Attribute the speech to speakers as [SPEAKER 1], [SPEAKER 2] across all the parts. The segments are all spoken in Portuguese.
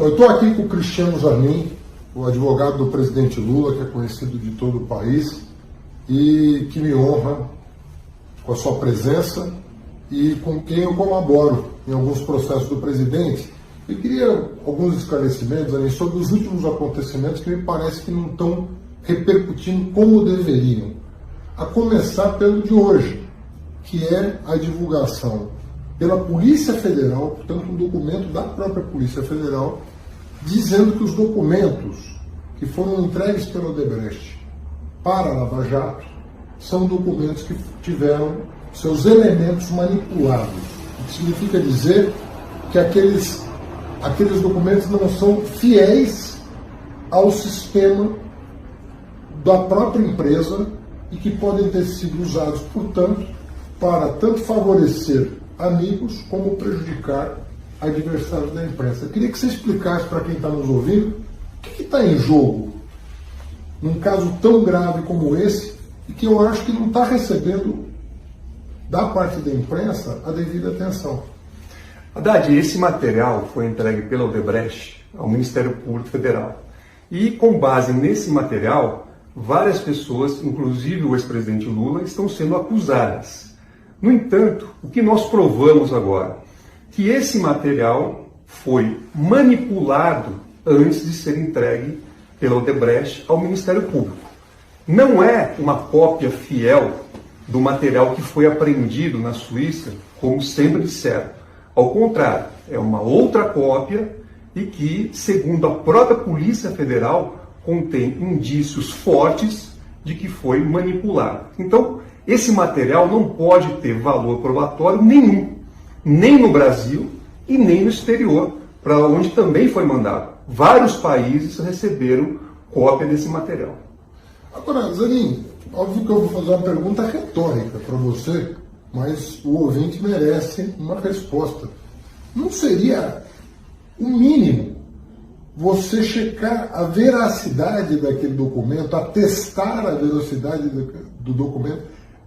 [SPEAKER 1] Eu estou aqui com o Cristiano Zanin, o advogado do presidente Lula, que é conhecido de todo o país e que me honra com a sua presença e com quem eu colaboro em alguns processos do presidente. Eu queria alguns esclarecimentos, Zanin, sobre os últimos acontecimentos que me parece que não estão repercutindo como deveriam. A começar pelo de hoje, que é a divulgação pela Polícia Federal, portanto um documento da própria Polícia Federal, dizendo que os documentos que foram entregues pela Odebrecht para a Lava Jato são documentos que tiveram seus elementos manipulados. O que significa dizer que aqueles documentos não são fiéis ao sistema da própria empresa e que podem ter sido usados, portanto, para tanto favorecer amigos como prejudicar adversários da imprensa. Eu queria que você explicasse para quem está nos ouvindo o que está em jogo num caso tão grave como esse e que eu acho que não está recebendo da parte da imprensa a devida atenção.
[SPEAKER 2] Haddad, esse material foi entregue pela Odebrecht ao Ministério Público Federal e, com base nesse material, várias pessoas, inclusive o ex-presidente Lula, estão sendo acusadas. No entanto, o que nós provamos agora? Que esse material foi manipulado antes de ser entregue pela Odebrecht ao Ministério Público. Não é uma cópia fiel do material que foi apreendido na Suíça, como sempre disseram. Ao contrário, é uma outra cópia e que, segundo a própria Polícia Federal, contém indícios fortes de que foi manipulado. Então, esse material não pode ter valor probatório nenhum, nem no Brasil e nem no exterior, para onde também foi mandado. Vários países receberam cópia desse material.
[SPEAKER 1] Agora, Zanin, óbvio que eu vou fazer uma pergunta retórica para você, mas o ouvinte merece uma resposta. Não seria o mínimo você checar a veracidade daquele documento, atestar a veracidade do documento,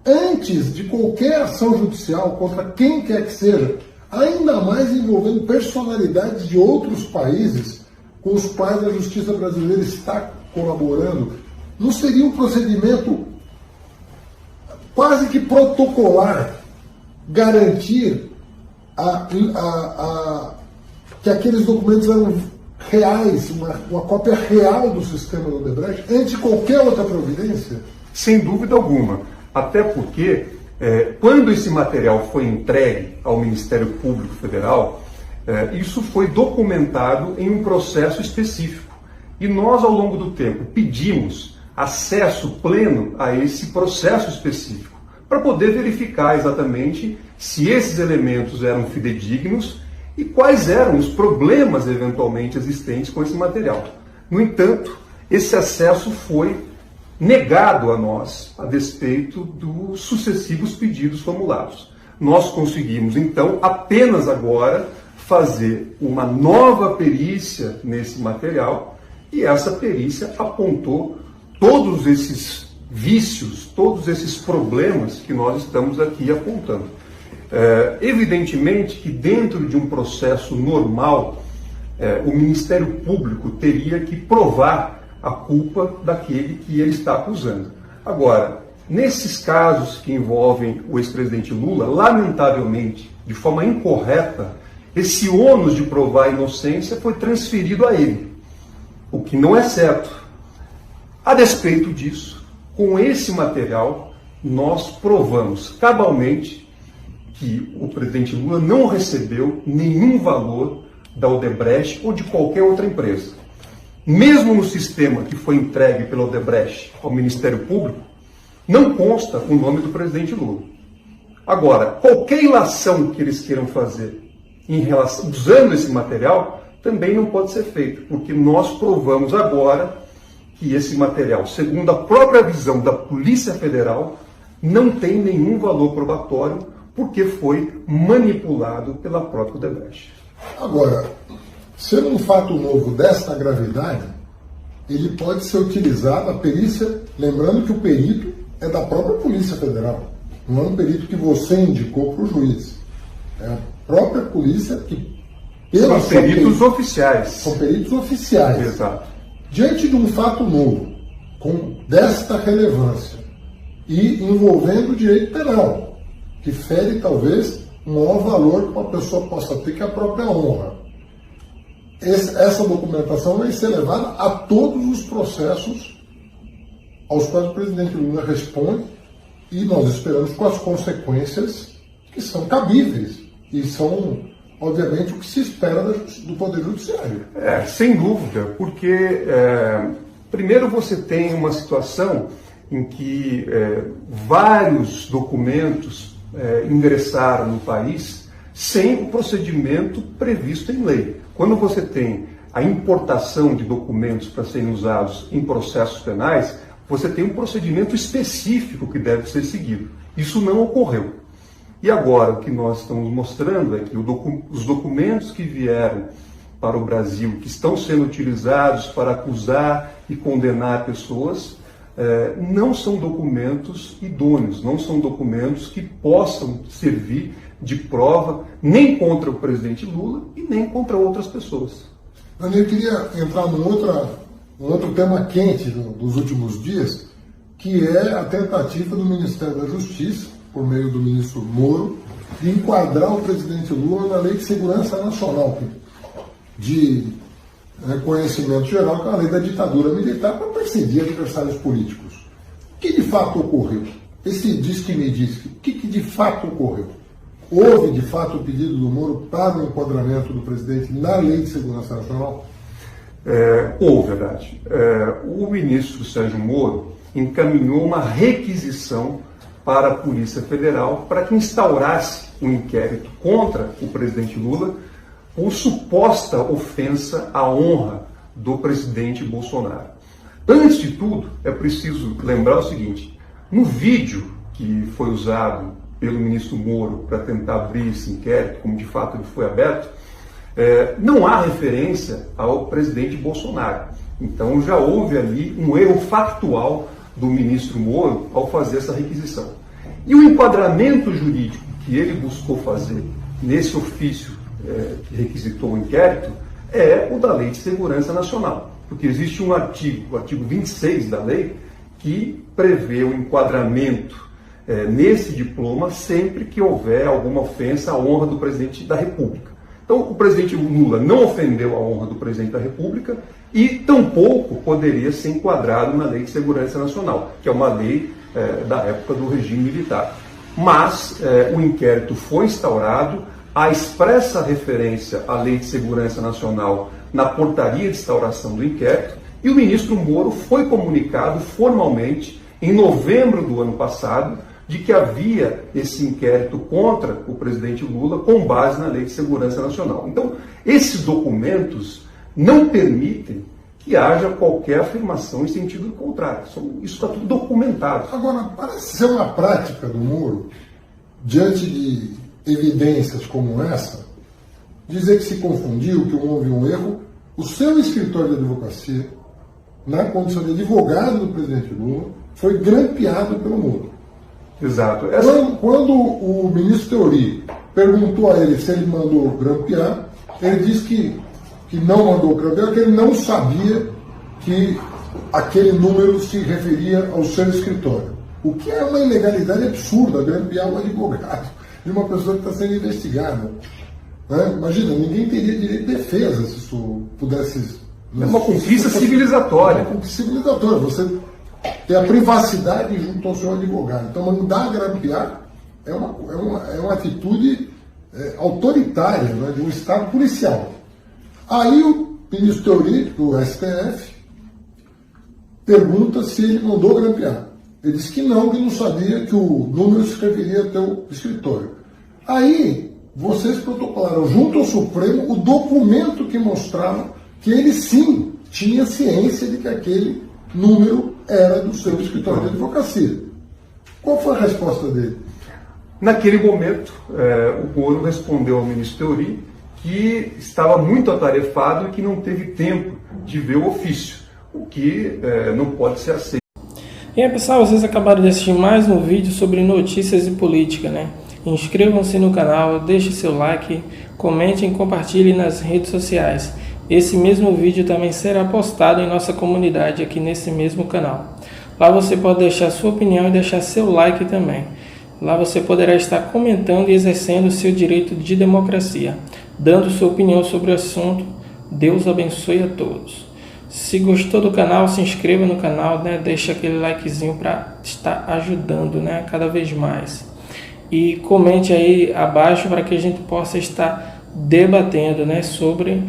[SPEAKER 1] antes de qualquer ação judicial contra quem quer que seja, ainda mais envolvendo personalidades de outros países com os quais a justiça brasileira está colaborando? Não seria um procedimento quase que protocolar garantir que aqueles documentos eram reais, uma cópia real do sistema do Odebrecht, antes de qualquer outra providência?
[SPEAKER 2] Sem dúvida alguma. Até porque, quando esse material foi entregue ao Ministério Público Federal, isso foi documentado em um processo específico. E nós, ao longo do tempo, pedimos acesso pleno a esse processo específico, para poder verificar exatamente se esses elementos eram fidedignos e quais eram os problemas eventualmente existentes com esse material. No entanto, esse acesso foi negado a nós, a despeito dos sucessivos pedidos formulados. Nós conseguimos, então, apenas agora fazer uma nova perícia nesse material e essa perícia apontou todos esses vícios, todos esses problemas que nós estamos aqui apontando. Evidentemente que dentro de um processo normal, o Ministério Público teria que provar a culpa daquele que ele está acusando. Agora, nesses casos que envolvem o ex-presidente Lula, lamentavelmente, de forma incorreta, esse ônus de provar a inocência foi transferido a ele, o que não é certo. A despeito disso, com esse material, nós provamos cabalmente que o presidente Lula não recebeu nenhum valor da Odebrecht ou de qualquer outra empresa. Mesmo no sistema que foi entregue pela Odebrecht ao Ministério Público, não consta o nome do presidente Lula. Agora, qualquer ilação que eles queiram fazer usando esse material, também não pode ser feita, porque nós provamos agora que esse material, segundo a própria visão da Polícia Federal, não tem nenhum valor probatório, porque foi manipulado pela própria Odebrecht.
[SPEAKER 1] Agora, sendo um fato novo desta gravidade, ele pode ser utilizado, a perícia, lembrando que o perito é da própria Polícia Federal, não é um perito que você indicou para o juiz. É a própria polícia que
[SPEAKER 2] São peritos oficiais.
[SPEAKER 1] São peritos oficiais.
[SPEAKER 2] Exato.
[SPEAKER 1] Diante de um fato novo, desta relevância, e envolvendo o direito penal, que fere talvez o maior valor que uma pessoa possa ter, que é a própria honra. Essa documentação vai ser levada a todos os processos aos quais o presidente Lula responde, e nós esperamos com as consequências que são cabíveis e são, obviamente, o que se espera do Poder Judiciário.
[SPEAKER 2] Sem dúvida, porque primeiro você tem uma situação em que vários documentos ingressaram no país sem o procedimento previsto em lei. Quando você tem a importação de documentos para serem usados em processos penais, você tem um procedimento específico que deve ser seguido. Isso não ocorreu. E agora o que nós estamos mostrando é que os documentos que vieram para o Brasil, que estão sendo utilizados para acusar e condenar pessoas, não são documentos idôneos, não são documentos que possam servir de prova nem contra o presidente Lula e nem contra outras pessoas.
[SPEAKER 1] Eu queria entrar num outro tema quente dos últimos dias, que é a tentativa do Ministério da Justiça, por meio do ministro Moro, de enquadrar o presidente Lula na Lei de Segurança Nacional, de conhecimento geral, que é a lei da ditadura militar, para perseguir adversários políticos. O que de fato ocorreu? Esse diz que me diz, o que de fato ocorreu? Houve de fato o pedido do Moro para o enquadramento do presidente na Lei de Segurança Nacional?
[SPEAKER 2] Houve, verdade. O ministro Sérgio Moro encaminhou uma requisição para a Polícia Federal para que instaurasse um inquérito contra o presidente Lula por suposta ofensa à honra do presidente Bolsonaro. Antes de tudo, é preciso lembrar o seguinte: no vídeo que foi usado pelo ministro Moro para tentar abrir esse inquérito, como de fato ele foi aberto, não há referência ao presidente Bolsonaro. Então já houve ali um erro factual do ministro Moro ao fazer essa requisição. E o enquadramento jurídico que ele buscou fazer nesse ofício que requisitou o inquérito é o da Lei de Segurança Nacional. Porque existe um artigo, o artigo 26 da lei, que prevê o enquadramento nesse diploma sempre que houver alguma ofensa à honra do presidente da República. Então, o presidente Lula não ofendeu a honra do presidente da República e tampouco poderia ser enquadrado na Lei de Segurança Nacional, que é uma lei da época do regime militar. Mas o inquérito foi instaurado, há expressa referência à Lei de Segurança Nacional na portaria de instauração do inquérito, e o ministro Moro foi comunicado formalmente em novembro do ano passado de que havia esse inquérito contra o presidente Lula com base na Lei de Segurança Nacional. Então, esses documentos não permitem que haja qualquer afirmação em sentido contrário. Isso está tudo documentado.
[SPEAKER 1] Agora, parece ser uma prática do Moro, diante de evidências como essa, dizer que se confundiu, que houve um erro. O seu escritório de advocacia, na condição de advogado do presidente Lula, foi grampeado pelo Moro.
[SPEAKER 2] Exato.
[SPEAKER 1] Quando o ministro Teori perguntou a ele se ele mandou grampear, ele disse que não mandou grampear, que ele não sabia que aquele número se referia ao seu escritório. O que é uma ilegalidade absurda, grampear um advogado de uma pessoa que está sendo investigada. Imagina, ninguém teria direito de defesa se isso pudesse...
[SPEAKER 2] É uma conquista civilizatória.
[SPEAKER 1] É uma conquista civilizatória. Você ter a privacidade junto ao seu advogado. Então, mandar grampear é uma atitude autoritária, né, de um Estado policial. Aí o ministro Teori, do STF, pergunta se ele mandou grampear. Ele disse que não sabia que o número se referia ao teu escritório. Aí, vocês protocolaram junto ao Supremo o documento que mostrava que ele sim tinha ciência de que aquele número era do seu escritório de advocacia. Qual foi a resposta dele?
[SPEAKER 2] Naquele momento, o Moro respondeu ao ministro Teori que estava muito atarefado e que não teve tempo de ver o ofício, o que não pode ser aceito.
[SPEAKER 3] E aí, pessoal, vocês acabaram de assistir mais um vídeo sobre notícias e política, né? Inscrevam-se no canal, deixe seu like, comente e compartilhe nas redes sociais. Esse mesmo vídeo também será postado em nossa comunidade aqui nesse mesmo canal. Lá você pode deixar sua opinião e deixar seu like também. Lá você poderá estar comentando e exercendo o seu direito de democracia, dando sua opinião sobre o assunto. Deus abençoe a todos. Se gostou do canal, se inscreva no canal, né? Deixa aquele likezinho para estar ajudando, né? Cada vez mais. E comente aí abaixo para que a gente possa estar debatendo, né? Sobre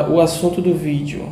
[SPEAKER 3] o assunto do vídeo.